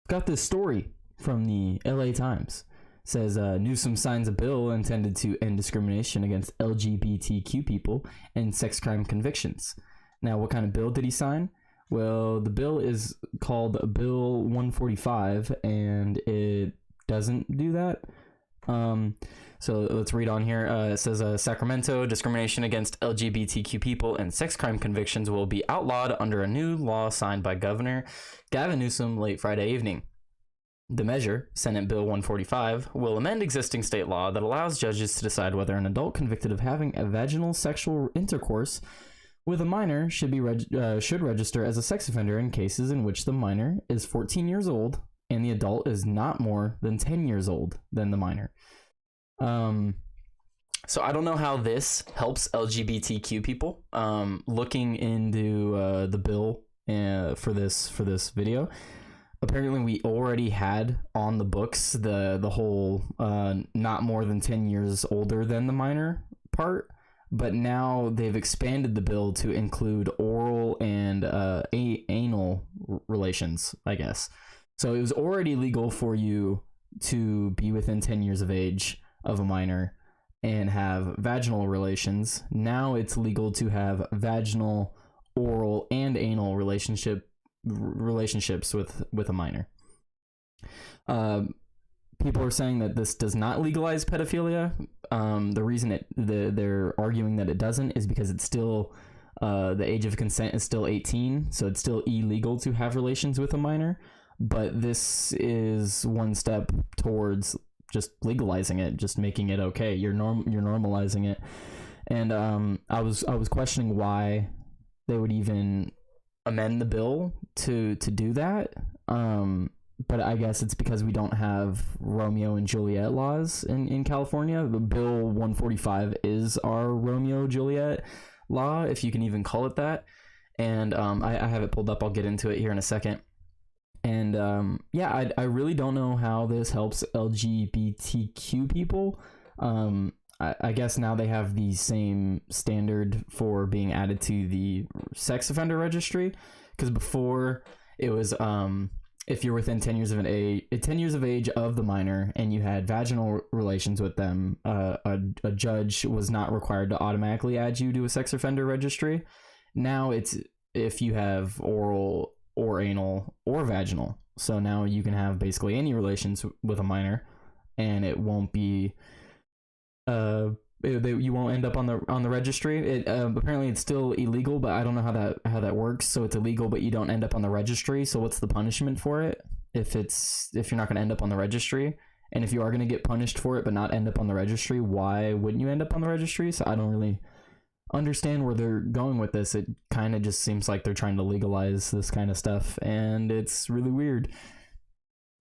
got this story from the LA Times. It says Newsom signs a bill intended to end discrimination against LGBTQ people and sex crime convictions. Now, what kind of bill did he sign? Well, the bill is called Bill 145, and it doesn't do that. So let's read on here. It says, Sacramento, discrimination against LGBTQ people and sex crime convictions will be outlawed under a new law signed by Governor Gavin Newsom late Friday evening. The measure, Senate Bill 145, will amend existing state law that allows judges to decide whether an adult convicted of having a vaginal sexual intercourse with a minor should register as a sex offender in cases in which the minor is 14 years old and the adult is not more than 10 years old than the minor. So I don't know how this helps LGBTQ people. Looking into the bill for this video, apparently we already had on the books the whole not more than 10 years older than the minor part, but now they've expanded the bill to include oral and anal relations, I guess. So it was already legal for you to be within 10 years of age of a minor and have vaginal relations. Now it's legal to have vaginal, oral, and anal relationships with a minor. People are saying that this does not legalize pedophilia. The reason they're arguing that it doesn't is because it's still the age of consent is still 18, so it's still illegal to have relations with a minor. But this is one step towards just legalizing it, just making it okay. You're normalizing it. And I was questioning why they would even amend the bill to do that. But I guess it's because we don't have Romeo and Juliet laws in California. The Bill 145 is our Romeo Juliet law, if you can even call it that. And I have it pulled up. I'll get into it here in a second. And I really don't know how this helps LGBTQ people. I guess now they have the same standard for being added to the sex offender registry, because before it was if you're within 10 years of age of the minor and you had vaginal relations with them, a judge was not required to automatically add you to a sex offender registry. Now it's if you have oral or anal or vaginal. So now you can have basically any relations with a minor, and it won't be you won't end up on the registry. Apparently it's still illegal, but I don't know how that works. So it's illegal, but you don't end up on the registry. So what's the punishment for it if you're not going to end up on the registry? And if you are going to get punished for it but not end up on the registry, why wouldn't you end up on the registry? So I don't really understand where they're going with this. It kind of just seems like they're trying to legalize this kind of stuff, and it's really weird.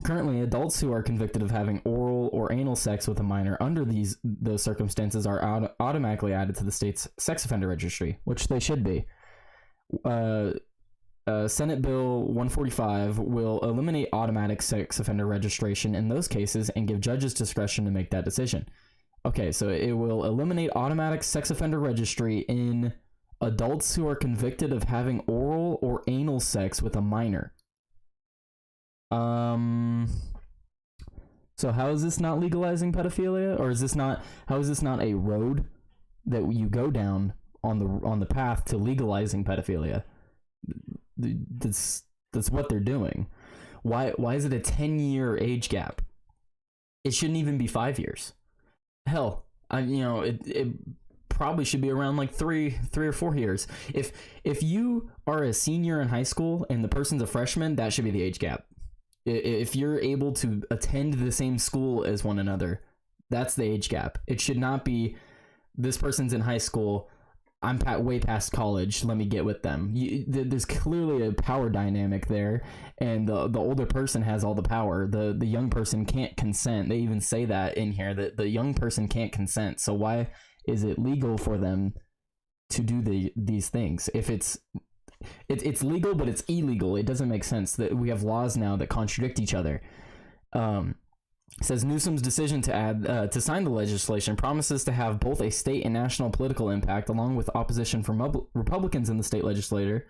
Currently, adults who are convicted of having oral or anal sex with a minor under those circumstances are automatically added to the state's sex offender registry, which they should be. Senate Bill 145 will eliminate automatic sex offender registration in those cases and give judges discretion to make that decision. Okay, so it will eliminate automatic sex offender registry in adults who are convicted of having oral or anal sex with a minor. So how is this not legalizing pedophilia, or how is this not a road that you go down on the path to legalizing pedophilia? That's what they're doing. Why is it a 10-year age gap? It shouldn't even be 5 years. Hell, it probably should be around like three or 4 years. If you are a senior in high school and the person's a freshman, that should be the age gap. If you're able to attend the same school as one another, that's the age gap. It should not be this person's in high school, I'm way past college, let me get with them. There's clearly a power dynamic there, and the older person has all the power. The young person can't consent. They even say that in here, that the young person can't consent. So why is it legal for them to do these things? If it's legal, but it's illegal. It doesn't make sense that we have laws now that contradict each other. Says Newsom's decision to sign the legislation promises to have both a state and national political impact, along with opposition from Republicans in the state legislature.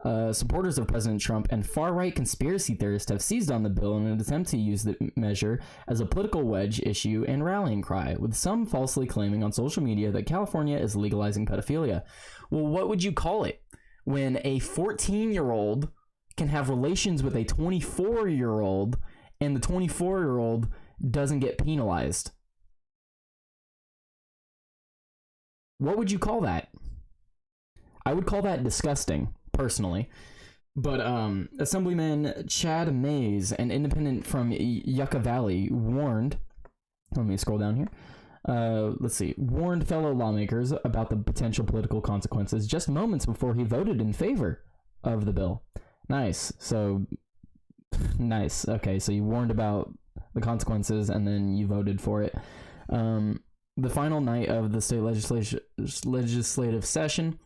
Supporters of President Trump and far-right conspiracy theorists have seized on the bill in an attempt to use the measure as a political wedge issue and rallying cry, with some falsely claiming on social media that California is legalizing pedophilia. Well, what would you call it when a 14-year-old can have relations with a 24-year-old and the 24-year-old doesn't get penalized? What would you call that? I would call that disgusting, personally. But Assemblyman Chad Mays, an independent from Yucca Valley, warned... Let me scroll down here. Warned fellow lawmakers about the potential political consequences just moments before he voted in favor of the bill. Nice. Nice. Okay, so you warned about the consequences and then you voted for it. The final night of the state legislative session,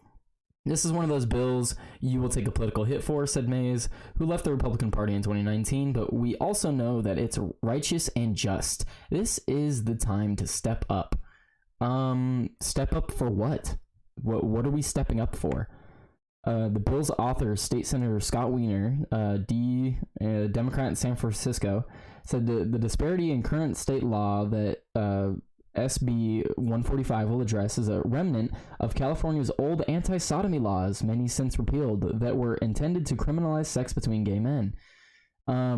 this is one of those bills you will take a political hit for, said Mays, who left the Republican Party in 2019, but we also know that it's righteous and just. This is the time to step up. Step up for what? What are we stepping up for? The bill's author, State Senator Scott Wiener, Democrat in San Francisco, said the disparity in current state law that SB 145 will address is a remnant of California's old anti-sodomy laws, many since repealed, that were intended to criminalize sex between gay men. I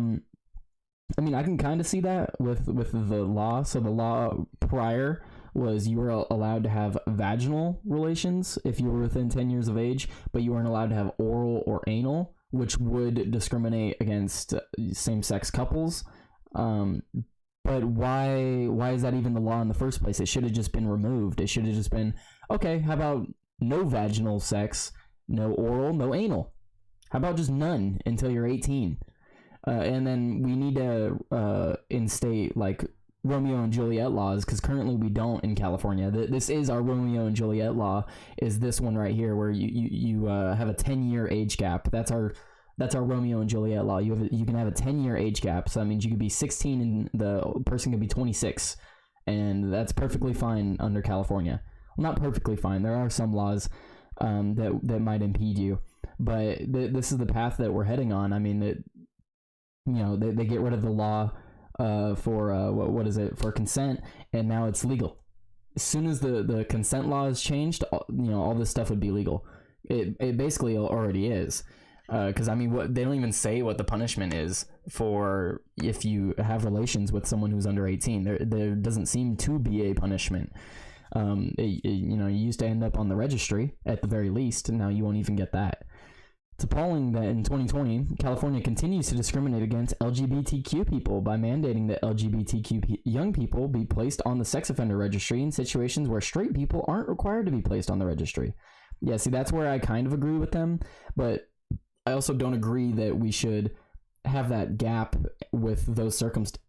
mean, I can kind of see that with the law. So the law prior was you were allowed to have vaginal relations if you were within 10 years of age, but you weren't allowed to have oral or anal, which would discriminate against same-sex couples. But why is that even the law in the first place? It should have just been removed. It should have just been, okay, how about no vaginal sex, no oral, no anal? How about just none until you're 18? And then we need to instate, like, Romeo and Juliet laws, because currently we don't in California. This is our Romeo and Juliet law, is this one right here, where you have a 10-year age gap. That's our Romeo and Juliet law. You can have a 10-year age gap, so that means you could be 16 and the person could be 26, and that's perfectly fine under California. Well, not perfectly fine. There are some laws that might impede you, but this is the path that we're heading on. I mean, they get rid of the law for consent, and now it's legal. As soon as the consent law is changed, all this stuff would be legal. It basically already is. Because I mean, they don't even say what the punishment is for if you have relations with someone who's under 18. There doesn't seem to be a punishment. You used to end up on the registry at the very least, and now you won't even get that. It's appalling that in 2020, California continues to discriminate against LGBTQ people by mandating that LGBTQ young people be placed on the sex offender registry in situations where straight people aren't required to be placed on the registry. Yeah, see, that's where I kind of agree with them, but I also don't agree that we should have that gap with those circumstances.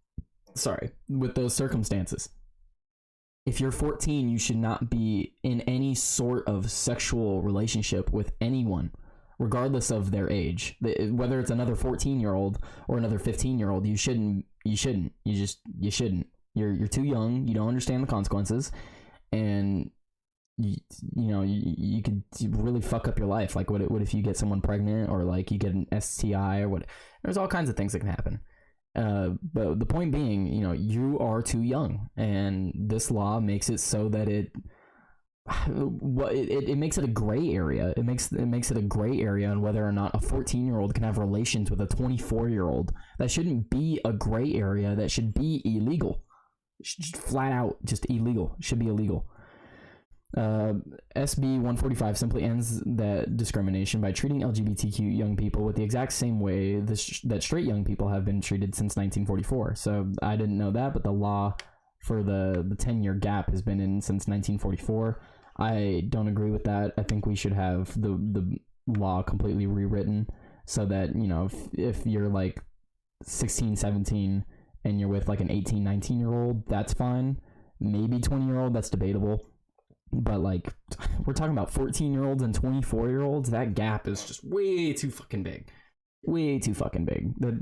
If you're 14, you should not be in any sort of sexual relationship with anyone, regardless of their age. Whether it's another 14-year-old or another 15-year-old, you shouldn't. You shouldn't. You're too young. You don't understand the consequences, and you could really fuck up your life. Like, what if you get someone pregnant, or like you get an STI, or what? There's all kinds of things that can happen. But the point being, you are too young, and this law makes it so that it makes it a gray area. It makes it a gray area on whether or not a 14-year-old can have relations with a 24-year-old. That shouldn't be a gray area. That should be illegal. Just flat out, just illegal. It should be illegal. SB 145 simply ends that discrimination by treating LGBTQ young people with the exact same way that straight young people have been treated since 1944. So I didn't know that, but the law for the 10-year gap has been in since 1944. I don't agree with that. I think we should have the law completely rewritten so that, if you're like 16, 17 and you're with like an 18, 19-year-old, that's fine. Maybe 20-year-old, that's debatable. But like, we're talking about 14-year-olds and 24-year-olds. That gap is just way too fucking big. Way too fucking big. The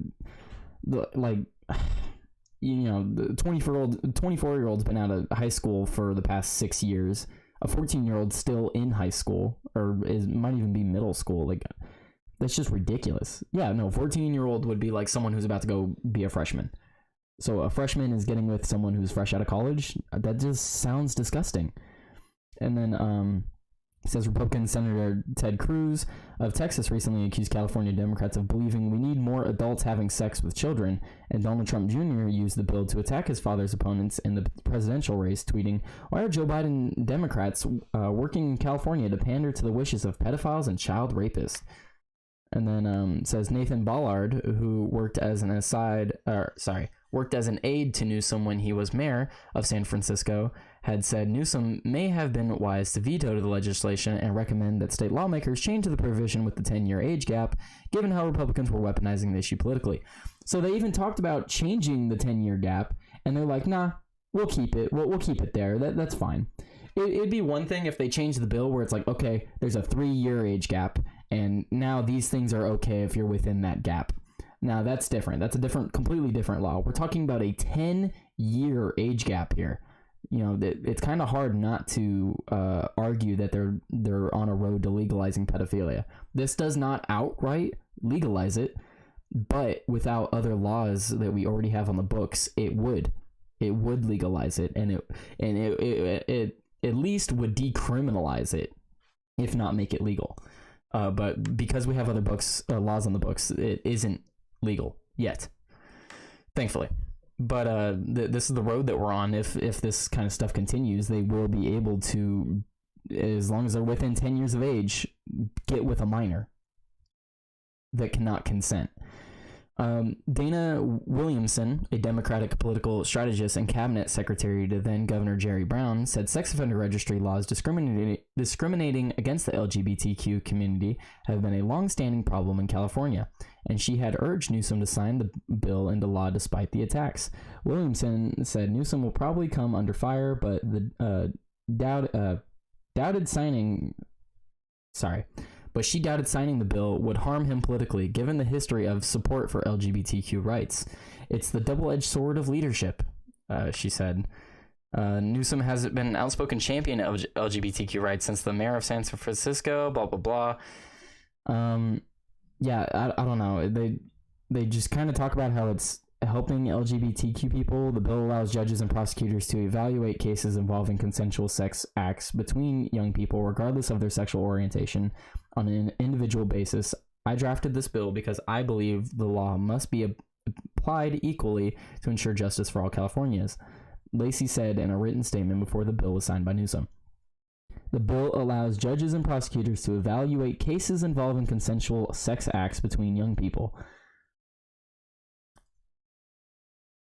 24-year-old's been out of high school for the past 6 years. A 14-year-old still in high school, or might even be middle school. Like, That's just ridiculous. Yeah, no, 14-year-old would be like someone who's about to go be a freshman. So a freshman is getting with someone who's fresh out of college. That just sounds disgusting. And then it says Republican Senator Ted Cruz of Texas recently accused California Democrats of believing we need more adults having sex with children, and Donald Trump Jr. used the bill to attack his father's opponents in the presidential race, tweeting, "Why are Joe Biden Democrats working in California to pander to the wishes of pedophiles and child rapists?" And then it says Nathan Ballard, who worked as an aide to Newsom when he was mayor of San Francisco, had said Newsom may have been wise to veto the legislation and recommend that state lawmakers change the provision with the 10-year age gap, given how Republicans were weaponizing the issue politically. So they even talked about changing the 10-year gap, and they're like, nah, we'll keep it. We'll keep it there. That's fine. It'd be one thing if they changed the bill where it's like, okay, there's a 3-year age gap, and now these things are okay if you're within that gap. Now that's different. That's a completely different law. We're talking about a 10-year age gap here. You know, it's kind of hard not to argue that they're on a road to legalizing pedophilia. This does not outright legalize it, but without other laws that we already have on the books, it would legalize it, and it at least would decriminalize it, if not make it legal. But because we have other laws on the books, it isn't legal yet, thankfully. But this is the road that we're on. If this kind of stuff continues, they will be able to, as long as they're within 10 years of age, get with a minor that cannot consent. Dana Williamson, a Democratic political strategist and cabinet secretary to then Governor Jerry Brown, said sex offender registry laws discriminating against the LGBTQ community have been a long-standing problem in California, and she had urged Newsom to sign the bill into law despite the attacks. Williamson said Newsom will probably come under fire, but she doubted signing the bill would harm him politically, given the history of support for LGBTQ rights. It's the double-edged sword of leadership, she said. Newsom has been an outspoken champion of LGBTQ rights since the mayor of San Francisco, blah, blah, blah. Yeah, I don't know. They just kind of talk about how it's helping LGBTQ people. The bill allows judges and prosecutors to evaluate cases involving consensual sex acts between young people, regardless of their sexual orientation, on an individual basis. I drafted this bill because I believe the law must be applied equally to ensure justice for all Californians, Lacey said in a written statement before the bill was signed by Newsom. The bill allows judges and prosecutors to evaluate cases involving consensual sex acts between young people.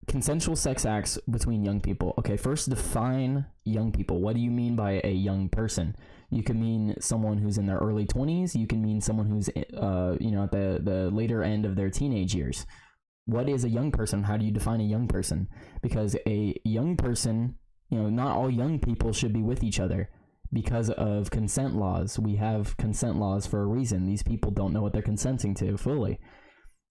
Consensual sex acts between young people. Okay, first define young people. What do you mean by a young person? You can mean someone who's in their early 20s. You can mean someone who's, at the later end of their teenage years. What is a young person? How do you define a young person? Because a young person, not all young people should be with each other because of consent laws. We have consent laws for a reason. These people don't know what they're consenting to fully.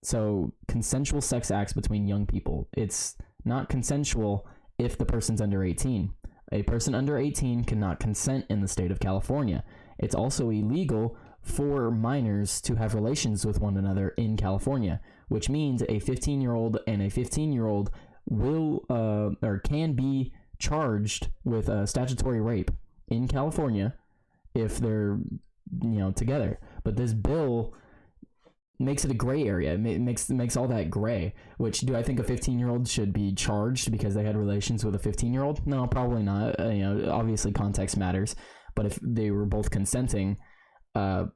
So consensual sex acts between young people. It's not consensual if the person's under 18. A person under 18 cannot consent in the state of California. It's also illegal for minors to have relations with one another in California, which means a 15-year-old and a 15-year-old will or can be charged with statutory rape in California if they're together. But this bill makes it a gray area. It makes all that gray. Which, do I think a 15-year-old should be charged because they had relations with a 15-year-old? No, probably not. Obviously context matters. But if they were both consenting, I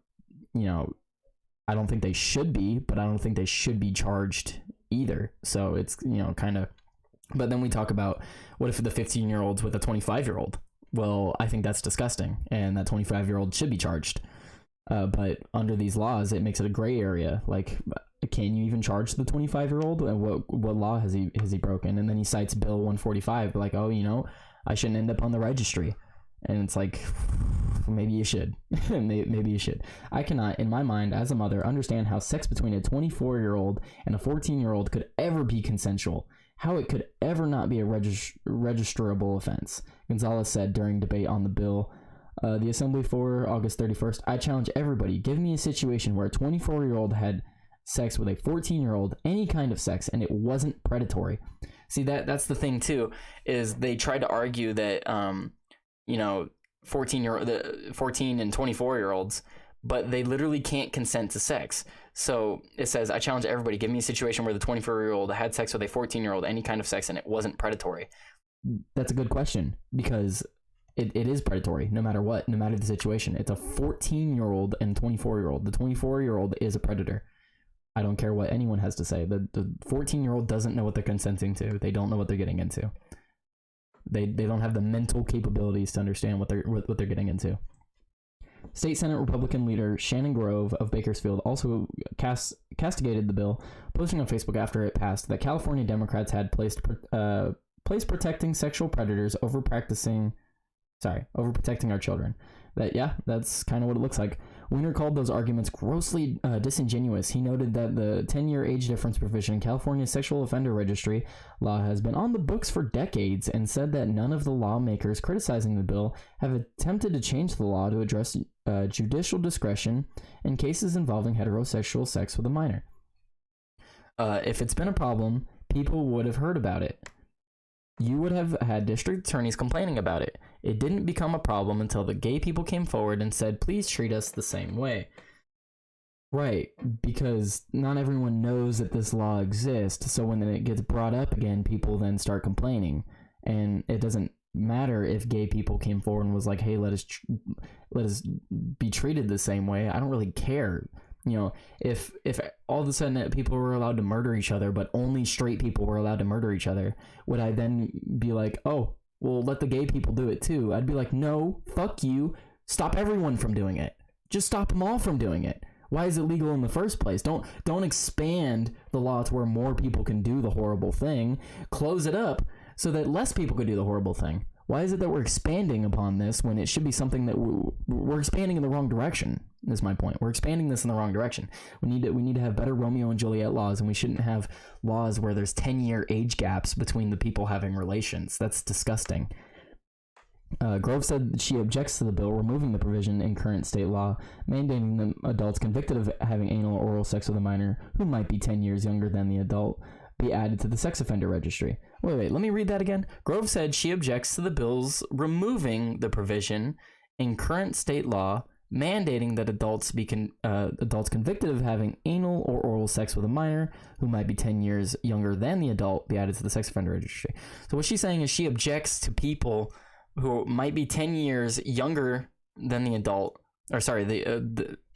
don't think they should be, but I don't think they should be charged either. So it's, kind of. But then we talk about, what if the 15-year-old's with a 25-year-old? Well, I think that's disgusting, and that 25-year-old should be charged. But under these laws, it makes it a gray area. Like, can you even charge the 25-year-old? And what law has he broken? And then he cites Bill 145, like, I shouldn't end up on the registry. And it's like, maybe you should. Maybe you should. I cannot, in my mind, as a mother, understand how sex between a 24-year-old and a 14-year-old could ever be consensual. How it could ever not be a registrable offense, Gonzalez said during debate on the bill. The Assembly for August 31st. I challenge everybody. Give me a situation where a 24-year-old had sex with a 14-year-old, any kind of sex, and it wasn't predatory. See, that's the thing too, is they tried to argue that 14 and 24-year-olds, but they literally can't consent to sex. So it says, I challenge everybody, give me a situation where the 24-year-old had sex with a 14-year-old, any kind of sex, and it wasn't predatory. That's a good question, because it is predatory, no matter what, no matter the situation. It's a 14-year-old and 24-year-old. The 24-year-old is a predator. I don't care what anyone has to say. The 14-year-old doesn't know what they're consenting to. They don't know what they're getting into. They don't have the mental capabilities to understand what they're getting into. State Senate Republican leader Shannon Grove of Bakersfield also castigated the bill, posting on Facebook after it passed that California Democrats had placed protecting sexual predators over protecting our children. That's kind of what it looks like. Weiner called those arguments grossly disingenuous. He noted that the 10-year age difference provision in California's sexual offender registry law has been on the books for decades, and said that none of the lawmakers criticizing the bill have attempted to change the law to address judicial discretion in cases involving heterosexual sex with a minor. If it's been a problem, people would have heard about it. You would have had district attorneys complaining about it. It didn't become a problem until the gay people came forward and said, please treat us the same way. Right, because not everyone knows that this law exists, so when it gets brought up again, people then start complaining. And it doesn't matter if gay people came forward and was like, hey, let us be treated the same way. I don't really care. If all of a sudden people were allowed to murder each other, but only straight people were allowed to murder each other, would I then be like, oh, well, let the gay people do it too? I'd be like, no, fuck you. Stop everyone from doing it. Just stop them all from doing it. Why is it legal in the first place? Don't expand the law to where more people can do the horrible thing. Close it up so that less people could do the horrible thing. Why is it that we're expanding upon this when it should be something that we're expanding in the wrong direction? Is my point. We're expanding this in the wrong direction. We need to have better Romeo and Juliet laws, and we shouldn't have laws where there's 10-year age gaps between the people having relations. That's disgusting. Grove said she objects to the bill removing the provision in current state law mandating that adults convicted of having anal or oral sex with a minor who might be 10 years younger than the adult be added to the sex offender registry. Wait, let me read that again. Grove said she objects to the bill's removing the provision in current state law mandating that adults convicted of having anal or oral sex with a minor who might be 10 years younger than the adult be added to the sex offender registry. So what she's saying is she objects to people who might be 10 years younger than the adult,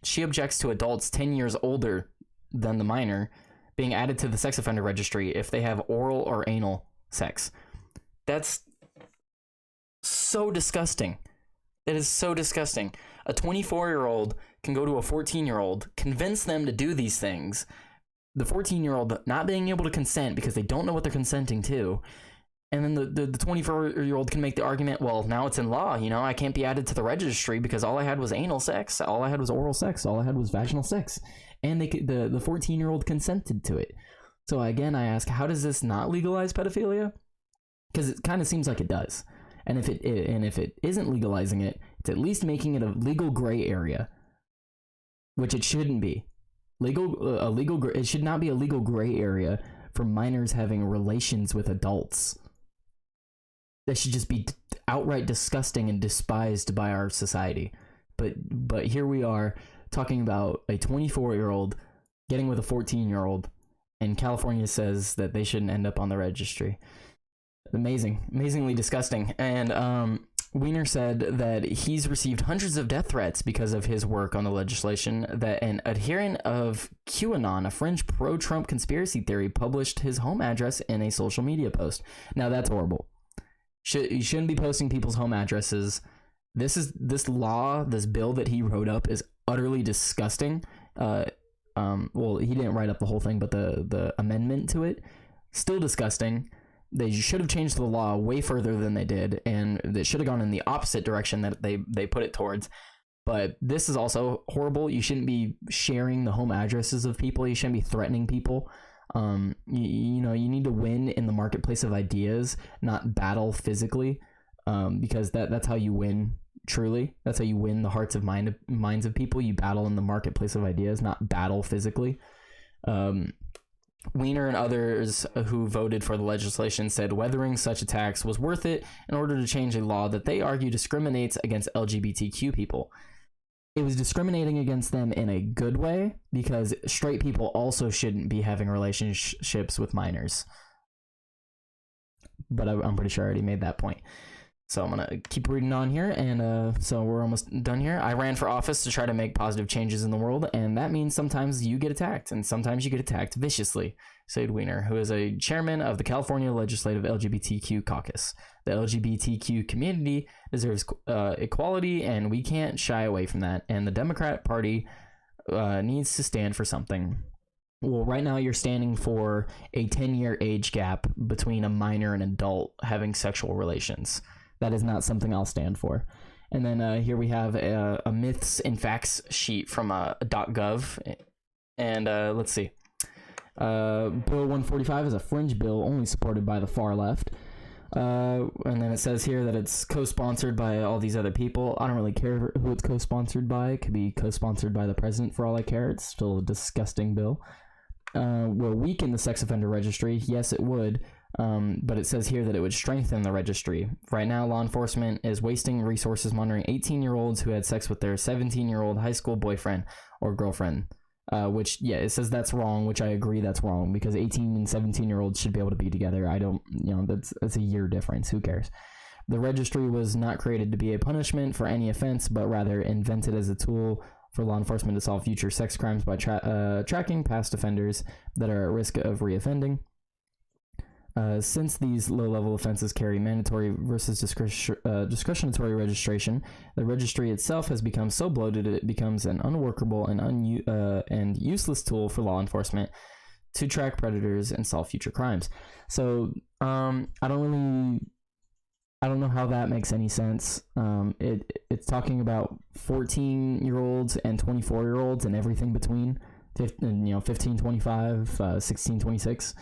she objects to adults 10 years older than the minor being added to the sex offender registry if they have oral or anal sex. That's so disgusting. It is so disgusting. A 24-year-old can go to a 14-year-old, convince them to do these things. The 14-year-old not being able to consent because they don't know what they're consenting to. And then the 24-year-old can make the argument, well, now it's in law, I can't be added to the registry because all I had was anal sex, all I had was oral sex, all I had was vaginal sex. And the 14-year-old consented to it. So again, I ask, how does this not legalize pedophilia? Because it kind of seems like it does. And if it isn't legalizing it, it's at least making it a legal gray area, which it shouldn't be. It should not be a legal gray area for minors having relations with adults. That should just be outright disgusting and despised by our society. But here we are talking about a 24-year-old getting with a 14-year-old, and California says that they shouldn't end up on the registry. Amazingly disgusting. And Weiner said that he's received hundreds of death threats because of his work on the legislation, that an adherent of QAnon, a fringe pro-Trump conspiracy theory, published his home address in a social media post. Now that's horrible. You shouldn't be posting people's home addresses. This bill that he wrote up is utterly disgusting. Well, he didn't write up the whole thing, but the amendment to it, still disgusting. They should have changed the law way further than they did, and they should have gone in the opposite direction that they put it towards. But this is also horrible. You shouldn't be sharing the home addresses of people. You shouldn't be threatening people. You need to win in the marketplace of ideas, not battle physically, because that's how you win truly. That's how you win the hearts of minds of people. You battle in the marketplace of ideas, not battle physically. Weiner and others who voted for the legislation said weathering such attacks was worth it in order to change a law that they argue discriminates against LGBTQ people. It was discriminating against them in a good way, because straight people also shouldn't be having relationships with minors. But I'm pretty sure I already made that point. So I'm going to keep reading on here, and so we're almost done here. I ran for office to try to make positive changes in the world, and that means sometimes you get attacked, and sometimes you get attacked viciously, said Weiner, who is a chairman of the California Legislative LGBTQ Caucus. The LGBTQ community deserves equality, and we can't shy away from that, and the Democrat Party needs to stand for something. Well, right now you're standing for a 10-year age gap between a minor and adult having sexual relations. That is not something I'll stand for. And then here we have a myths and facts sheet from .gov. And let's see. Bill 145 is a fringe bill only supported by the far left. And then it says here that it's co-sponsored by all these other people. I don't really care who it's co-sponsored by. It could be co-sponsored by the president for all I care. It's still a disgusting bill. Will weaken the sex offender registry. Yes, it would. But it says here that it would strengthen the registry. Right now, law enforcement is wasting resources monitoring 18-year-olds who had sex with their 17-year-old high school boyfriend or girlfriend. Which, yeah, it says that's wrong, which I agree that's wrong, because 18 and 17-year-olds should be able to be together. I don't, that's a year difference. Who cares? The registry was not created to be a punishment for any offense, but rather invented as a tool for law enforcement to solve future sex crimes by tracking past offenders that are at risk of reoffending. Since these low-level offenses carry mandatory versus discretionary registration, the registry itself has become so bloated it becomes an unworkable and useless tool for law enforcement to track predators and solve future crimes. So I don't know how that makes any sense. It's talking about 14-year-olds and 24-year-olds and everything between, 15, 25, 16, 26.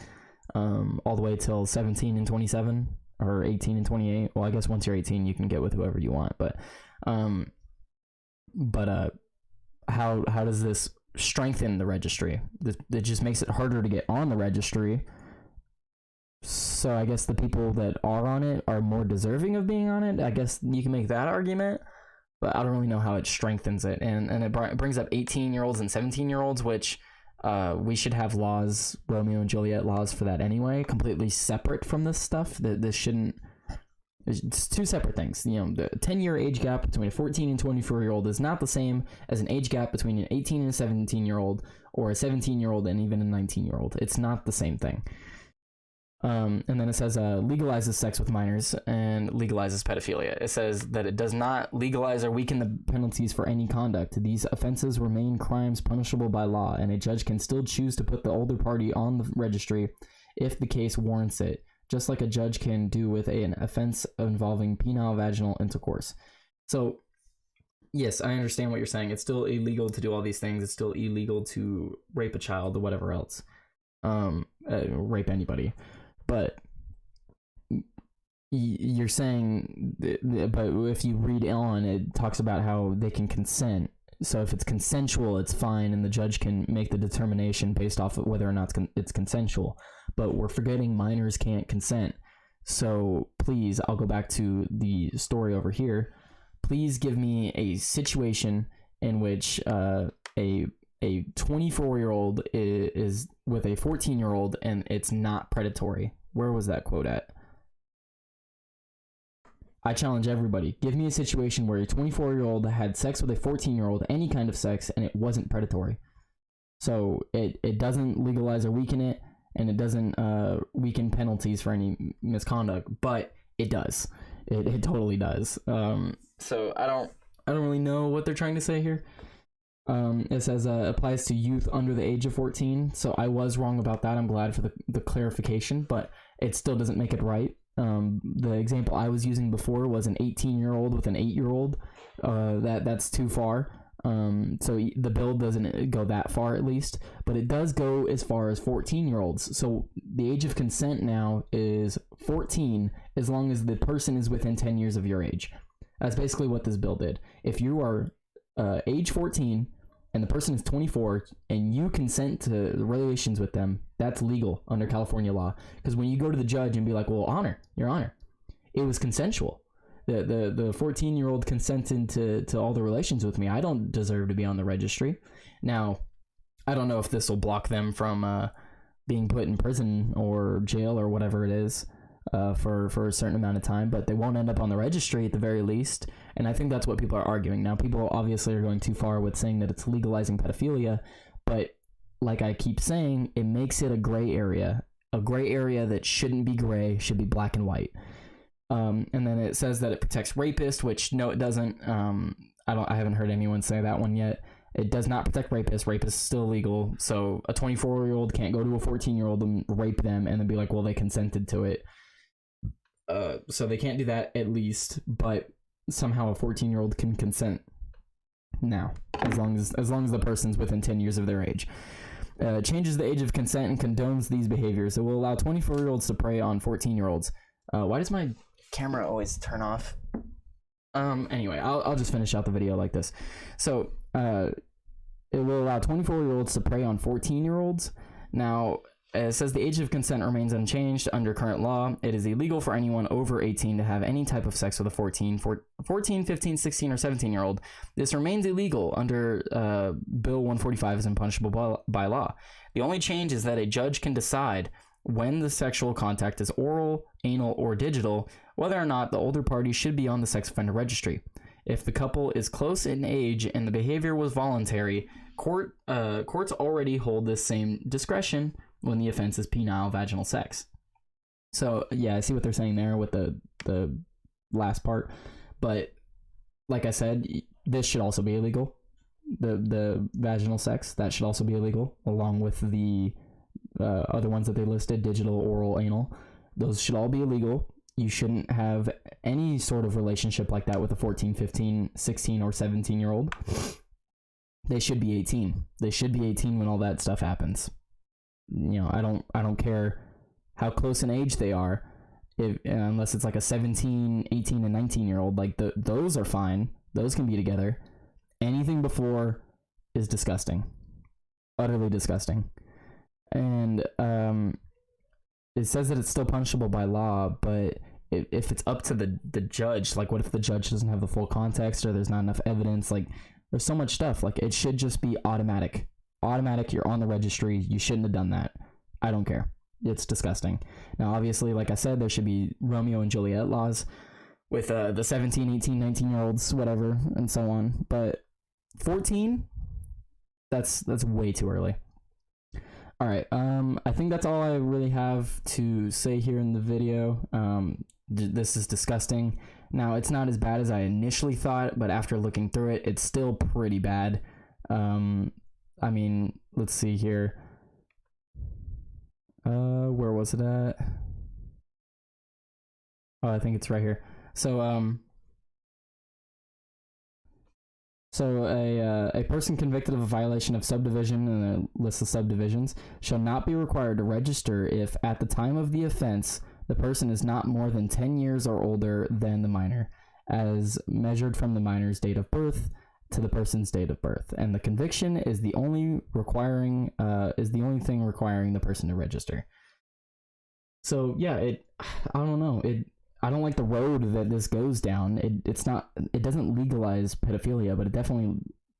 All the way till 17 and 27 or 18 and 28. Well, I guess once you're 18, you can get with whoever you want. But how does this strengthen the registry? It just makes it harder to get on the registry. So I guess the people that are on it are more deserving of being on it. I guess you can make that argument, but I don't really know how it strengthens it. And it brings up 18-year-olds and 17-year-olds, which we should have laws, Romeo and Juliet laws for that anyway, completely separate from this stuff. This shouldn't. It's two separate things. The 10-year age gap between a 14 and 24-year-old is not the same as an age gap between an 18 and a 17-year-old, or a 17-year-old and even a 19-year-old. It's not the same thing. And then it says legalizes sex with minors and legalizes pedophilia. It says that it does not legalize or weaken the penalties for any conduct. These offenses remain crimes punishable by law, and a judge can still choose to put the older party on the registry if the case warrants it, just like a judge can do with an offense involving penile vaginal intercourse. So, yes, I understand what you're saying. It's still illegal to do all these things. It's still illegal to rape a child or whatever else. Rape anybody. But you're saying, but if you read on, it talks about how they can consent. So if it's consensual, it's fine, and the judge can make the determination based off of whether or not it's consensual. But we're forgetting minors can't consent. So please, I'll go back to the story over here. Please give me a situation in which a 24-year-old is with a 14-year-old and it's not predatory. Where was that quote at? I challenge everybody. Give me a situation where a 24-year-old had sex with a 14-year-old, any kind of sex, and it wasn't predatory. So it doesn't legalize or weaken it, and it doesn't weaken penalties for any misconduct, but it does. It totally does. So I don't really know what they're trying to say here. It says applies to youth under the age of 14. So I was wrong about that. I'm glad for the clarification, but it still doesn't make it right. The example I was using before was an 18-year-old with an 8-year-old. That's too far. So the bill doesn't go that far, at least, but it does go as far as 14-year-olds. So the age of consent now is 14, as long as the person is within 10 years of your age. That's basically what this bill did. If you are age 14 and the person is 24 and you consent to relations with them, that's legal under California law. Because when you go to the judge and be like, well, your honor, it was consensual. The 14-year-old consented to all the relations with me. I don't deserve to be on the registry. Now, I don't know if this will block them from being put in prison or jail or whatever it is for a certain amount of time, but they won't end up on the registry at the very least. And I think that's what people are arguing. Now, people obviously are going too far with saying that it's legalizing pedophilia, but like I keep saying, it makes it a gray area that shouldn't be gray, should be black and white. And then it says that it protects rapists, which no, it doesn't. I haven't heard anyone say that one yet. It does not protect rapists. Rape is still illegal. So a 24-year-old can't go to a 14-year-old and rape them and then be like, well, they consented to it. So they can't do that, at least, but somehow a 14-year-old can consent now, as long as the person's within 10 years of their age. Changes the age of consent and condones these behaviors. It will allow 24-year-olds to prey on 14-year-olds. Why does my camera always turn off? Anyway, I'll just finish out the video like this. So it will allow 24-year-olds to prey on 14-year-olds. Now, it says the age of consent remains unchanged under current law. It is illegal for anyone over 18 to have any type of sex with a 14, 15, 16, or 17-year-old. This remains illegal under Bill 145 is punishable by law. The only change is that a judge can decide when the sexual contact is oral, anal, or digital, whether or not the older party should be on the sex offender registry. If the couple is close in age and the behavior was voluntary, courts already hold this same discretion when the offense is penile vaginal sex. So yeah, I see what they're saying there with the last part, but like I said, this should also be illegal. The vaginal sex, that should also be illegal, along with the other ones that they listed, digital, oral, anal. Those should all be illegal. You shouldn't have any sort of relationship like that with a 14, 15, 16, or 17-year-old. They should be 18. They should be 18 when all that stuff happens. You know, I don't care how close in age they are, unless it's like a 17, 18, and 19-year-old. Like those are fine. Those can be together. Anything before is disgusting. Utterly disgusting. And it says that it's still punishable by law, but if it's up to the judge, like what if the judge doesn't have the full context or there's not enough evidence? Like there's so much stuff. Like it should just be automatic. You're on the registry. You shouldn't have done that. I don't care. It's disgusting. Now, obviously, like I said, there should be Romeo and Juliet laws with the 17, 18, 19-year-olds, whatever, and so on. But 14, that's way too early. All right. I think that's all I really have to say here in the video. This is disgusting. Now, it's not as bad as I initially thought, but after looking through it, it's still pretty bad. I mean, let's see here. Where was it at? Oh, I think it's right here. So a person convicted of a violation of subdivision and a list of subdivisions shall not be required to register if at the time of the offense the person is not more than 10 years or older than the minor, as measured from the minor's date of birth to the person's date of birth, and the conviction is the only thing requiring the person to register. So yeah, I don't know. I don't like the road that this goes down. It doesn't legalize pedophilia, but it definitely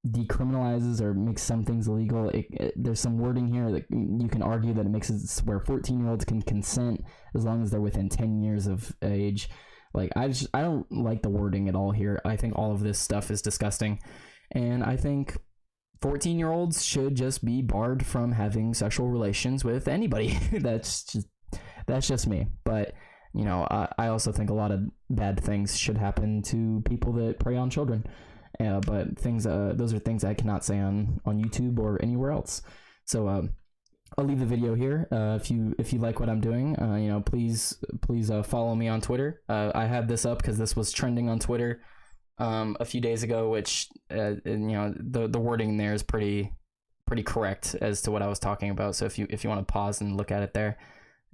decriminalizes or makes some things illegal. There's some wording here that you can argue that it makes it where 14-year-olds can consent as long as they're within 10 years of age. Like, I don't like the wording at all here. I think all of this stuff is disgusting. And I think 14-year-olds should just be barred from having sexual relations with anybody. That's just me. But, you know, I also think a lot of bad things should happen to people that prey on children. But those are things I cannot say on YouTube or anywhere else. So I'll leave the video here. If you like what I'm doing, please follow me on Twitter. I had this up because this was trending on Twitter a few days ago, which the wording there is pretty correct as to what I was talking about. So if you want to pause and look at it there,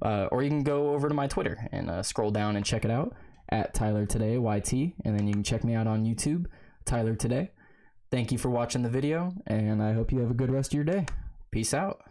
or you can go over to my Twitter and scroll down and check it out. at Tyler Today YT, and then you can check me out on YouTube, Tyler Today. Thank you for watching the video, and I hope you have a good rest of your day. Peace out.